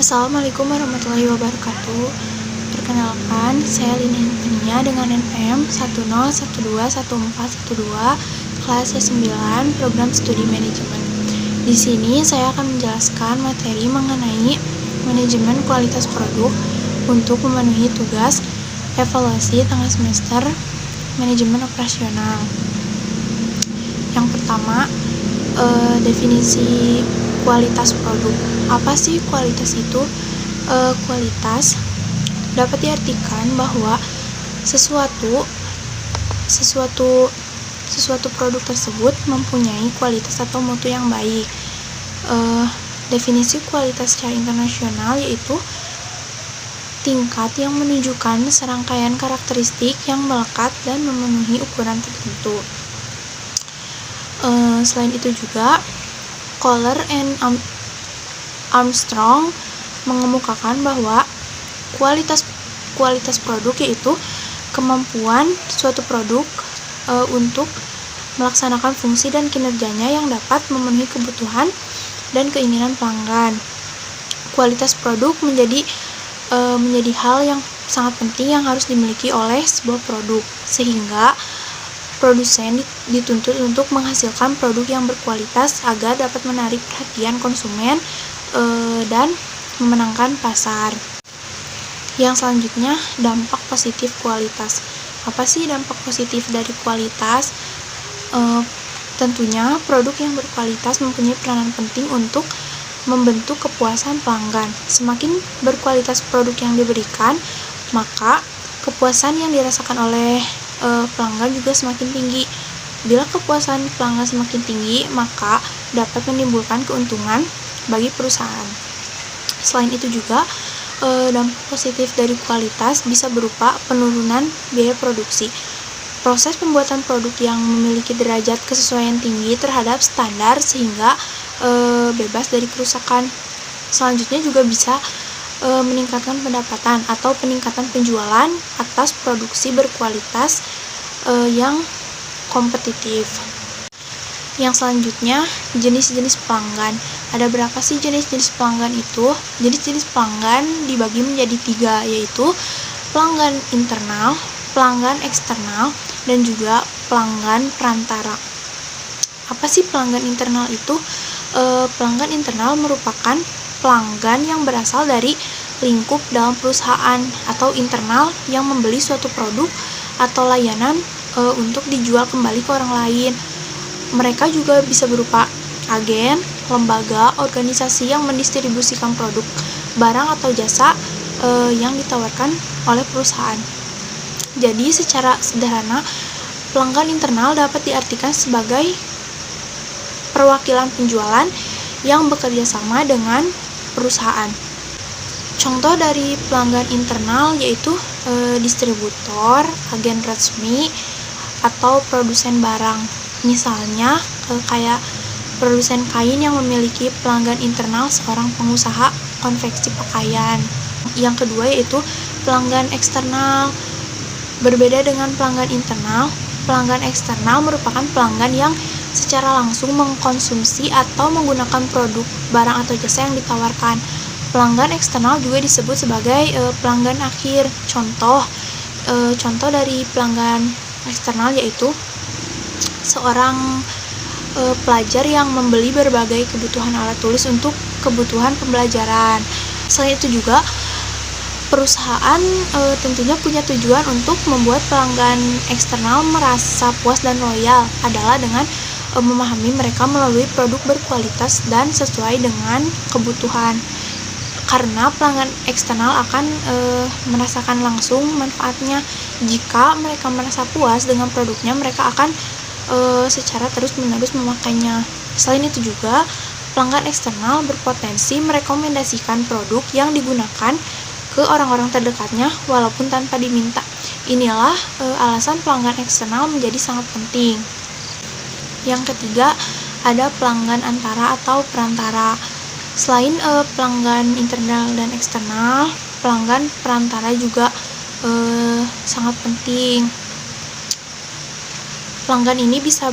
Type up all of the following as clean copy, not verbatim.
Assalamualaikum warahmatullahi wabarakatuh. Perkenalkan, saya Lina Infania dengan NPM 101214142 kelas C9 Program Studi Manajemen. Di sini saya akan menjelaskan materi mengenai manajemen kualitas produk untuk memenuhi tugas evaluasi tengah semester manajemen operasional. Yang pertama, definisi kualitas produk. Apa sih kualitas itu? Kualitas dapat diartikan bahwa sesuatu produk tersebut mempunyai kualitas atau mutu yang baik. Definisi kualitas secara internasional yaitu tingkat yang menunjukkan serangkaian karakteristik yang melekat dan memenuhi ukuran tertentu. Selain itu juga, Kohler and Armstrong mengemukakan bahwa kualitas produk yaitu kemampuan suatu produk untuk melaksanakan fungsi dan kinerjanya yang dapat memenuhi kebutuhan dan keinginan pelanggan. Kualitas produk menjadi hal yang sangat penting yang harus dimiliki oleh sebuah produk, sehingga produsen dituntut untuk menghasilkan produk yang berkualitas agar dapat menarik perhatian konsumen dan memenangkan pasar. Yang selanjutnya, dampak positif kualitas. Apa sih dampak positif dari kualitas? Tentunya produk yang berkualitas mempunyai peranan penting untuk membentuk kepuasan pelanggan. Semakin berkualitas produk yang diberikan, maka kepuasan yang dirasakan oleh pelanggan juga semakin tinggi. Bila kepuasan pelanggan semakin tinggi, maka dapat menimbulkan keuntungan bagi perusahaan. Selain itu juga, dampak positif dari kualitas bisa berupa penurunan biaya produksi. Proses pembuatan produk yang memiliki derajat kesesuaian tinggi terhadap standar sehingga bebas dari kerusakan. Selanjutnya juga bisa meningkatkan pendapatan atau peningkatan penjualan atas produksi berkualitas yang kompetitif. Yang selanjutnya, jenis-jenis pelanggan. Ada berapa sih jenis-jenis pelanggan itu? Jenis-jenis pelanggan dibagi menjadi 3, yaitu pelanggan internal, pelanggan eksternal, dan juga pelanggan perantara. Apa sih pelanggan internal itu? Pelanggan internal merupakan pelanggan yang berasal dari lingkup dalam perusahaan atau internal yang membeli suatu produk atau layanan untuk dijual kembali ke orang lain. Mereka juga bisa berupa agen, lembaga, organisasi yang mendistribusikan produk, barang atau jasa yang ditawarkan oleh perusahaan. Jadi secara sederhana, pelanggan internal dapat diartikan sebagai perwakilan penjualan yang bekerja sama dengan perusahaan. Contoh dari pelanggan internal yaitu distributor, agen resmi, atau produsen barang. Misalnya kayak produsen kain yang memiliki pelanggan internal seorang pengusaha konveksi pakaian. Yang kedua yaitu pelanggan eksternal. Berbeda dengan pelanggan internal, pelanggan eksternal merupakan pelanggan yang secara langsung mengkonsumsi atau menggunakan produk, barang atau jasa yang ditawarkan. Pelanggan eksternal juga disebut sebagai pelanggan akhir. Contoh dari pelanggan eksternal yaitu seorang pelajar yang membeli berbagai kebutuhan alat tulis untuk kebutuhan pembelajaran. Selain itu juga, perusahaan tentunya punya tujuan untuk membuat pelanggan eksternal merasa puas dan loyal adalah dengan memahami mereka melalui produk berkualitas dan sesuai dengan kebutuhan. Karena pelanggan eksternal akan merasakan langsung manfaatnya. Jika mereka merasa puas dengan produknya, mereka akan secara terus-menerus memakainya. Selain itu juga, pelanggan eksternal berpotensi merekomendasikan produk yang digunakan ke orang-orang terdekatnya walaupun tanpa diminta. Inilah alasan pelanggan eksternal menjadi sangat penting. Yang ketiga, ada pelanggan antara atau perantara. Selain pelanggan internal dan eksternal, pelanggan perantara juga sangat penting. Pelanggan ini bisa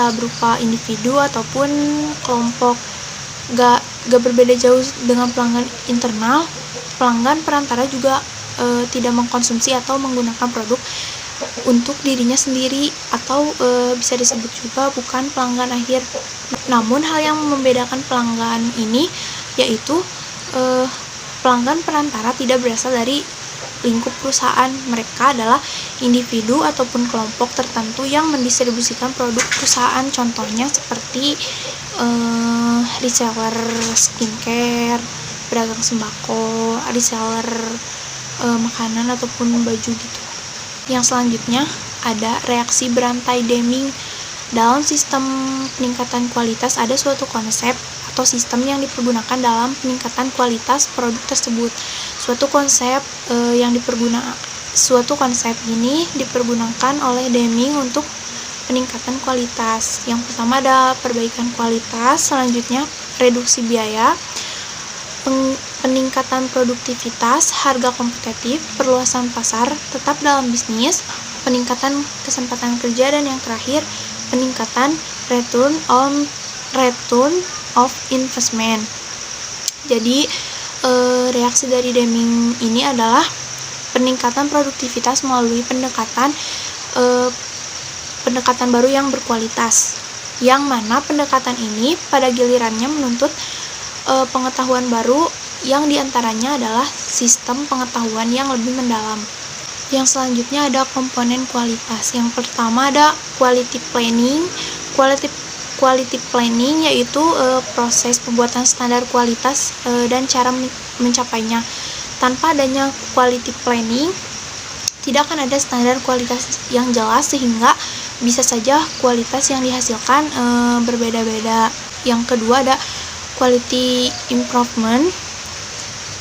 berupa individu ataupun kelompok. gak berbeda jauh dengan pelanggan internal. Pelanggan perantara juga tidak mengkonsumsi atau menggunakan produk untuk dirinya sendiri, atau bisa disebut juga bukan pelanggan akhir. Namun hal yang membedakan pelanggan ini yaitu pelanggan perantara tidak berasal dari lingkup perusahaan. Mereka adalah individu ataupun kelompok tertentu yang mendistribusikan produk perusahaan. Contohnya seperti reseller skincare, pedagang sembako, reseller makanan ataupun baju gitu. Yang selanjutnya ada reaksi berantai Deming. Dalam sistem peningkatan kualitas ada suatu konsep atau sistem yang dipergunakan dalam peningkatan kualitas produk tersebut. Suatu konsep ini dipergunakan oleh Deming untuk peningkatan kualitas. Yang pertama ada perbaikan kualitas, selanjutnya reduksi biaya, peningkatan produktivitas, harga kompetitif, perluasan pasar, tetap dalam bisnis, peningkatan kesempatan kerja, dan yang terakhir peningkatan return of investment. Jadi reaksi dari Deming ini adalah peningkatan produktivitas melalui pendekatan baru yang berkualitas, yang mana pendekatan ini pada gilirannya menuntut pengetahuan baru yang diantaranya adalah sistem pengetahuan yang lebih mendalam. Yang selanjutnya ada komponen kualitas. Yang pertama ada quality planning. Quality planning yaitu proses pembuatan standar kualitas dan cara mencapainya. Tanpa adanya quality planning, tidak akan ada standar kualitas yang jelas, sehingga bisa saja kualitas yang dihasilkan berbeda-beda. Yang kedua ada quality improvement.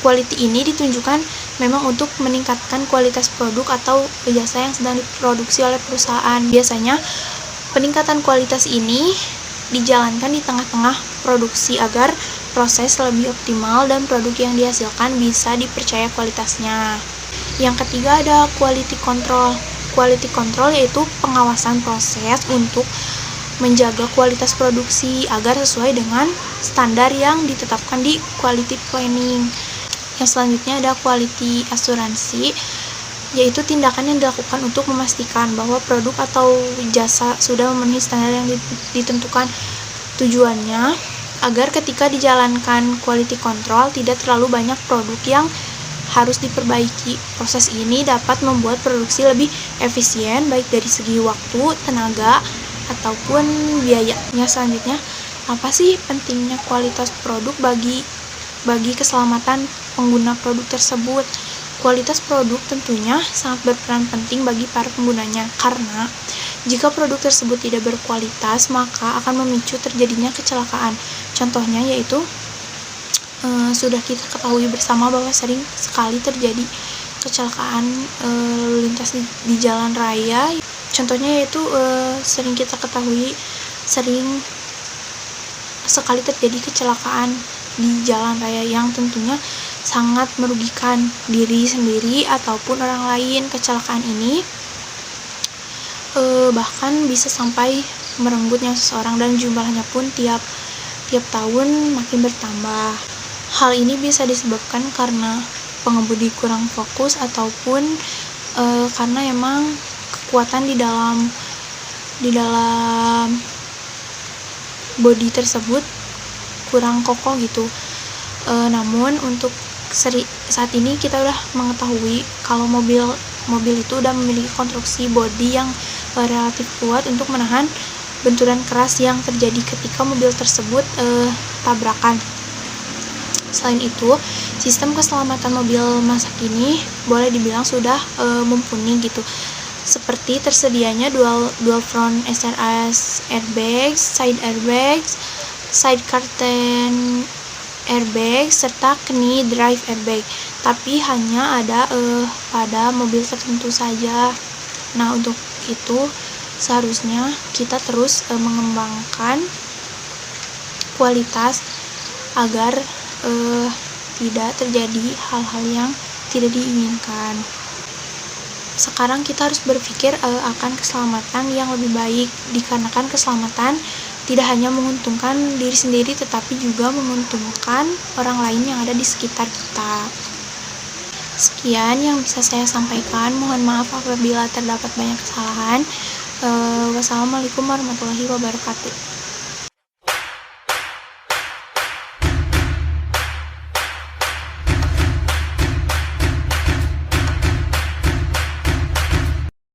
Quality ini ditunjukkan memang untuk meningkatkan kualitas produk atau jasa yang sedang diproduksi oleh perusahaan. Biasanya peningkatan kualitas ini dijalankan di tengah-tengah produksi agar proses lebih optimal dan produk yang dihasilkan bisa dipercaya kualitasnya. Yang ketiga ada quality control. Quality control yaitu pengawasan proses untuk menjaga kualitas produksi agar sesuai dengan standar yang ditetapkan di quality planning. Yang selanjutnya ada quality asuransi, yaitu tindakan yang dilakukan untuk memastikan bahwa produk atau jasa sudah memenuhi standar yang ditentukan. Tujuannya agar ketika dijalankan quality control tidak terlalu banyak produk yang harus diperbaiki. Proses ini dapat membuat produksi lebih efisien baik dari segi waktu, tenaga, ataupun biaya. Yang selanjutnya, apa sih pentingnya kualitas produk bagi keselamatan pengguna produk tersebut? Kualitas produk tentunya sangat berperan penting bagi para penggunanya, karena jika produk tersebut tidak berkualitas maka akan memicu terjadinya kecelakaan. Contohnya yaitu sudah kita ketahui bersama bahwa sering sekali terjadi kecelakaan lalu lintas di jalan raya. Contohnya yaitu sering sekali terjadi kecelakaan di jalan raya yang tentunya sangat merugikan diri sendiri ataupun orang lain. Kecelakaan ini bahkan bisa sampai merenggut nyawa seseorang dan jumlahnya pun tiap tahun makin bertambah. Hal ini bisa disebabkan karena pengemudi kurang fokus ataupun karena emang kekuatan di dalam bodi tersebut kurang kokoh gitu. Namun untuk saat ini kita udah mengetahui kalau mobil itu udah memiliki konstruksi bodi yang relatif kuat untuk menahan benturan keras yang terjadi ketika mobil tersebut tabrakan. Selain itu, sistem keselamatan mobil masa kini boleh dibilang sudah mumpuni gitu, seperti tersedianya dual front SRS airbags, side curtain airbag, serta knee drive airbag, tapi hanya ada pada mobil tertentu saja. Nah, untuk itu seharusnya kita terus mengembangkan kualitas agar tidak terjadi hal-hal yang tidak diinginkan. Sekarang kita harus berpikir akan keselamatan yang lebih baik, dikarenakan keselamatan tidak hanya menguntungkan diri sendiri tetapi juga menguntungkan orang lain yang ada di sekitar kita. Sekian yang bisa saya sampaikan. Mohon maaf apabila terdapat banyak kesalahan. Wassalamualaikum warahmatullahi wabarakatuh.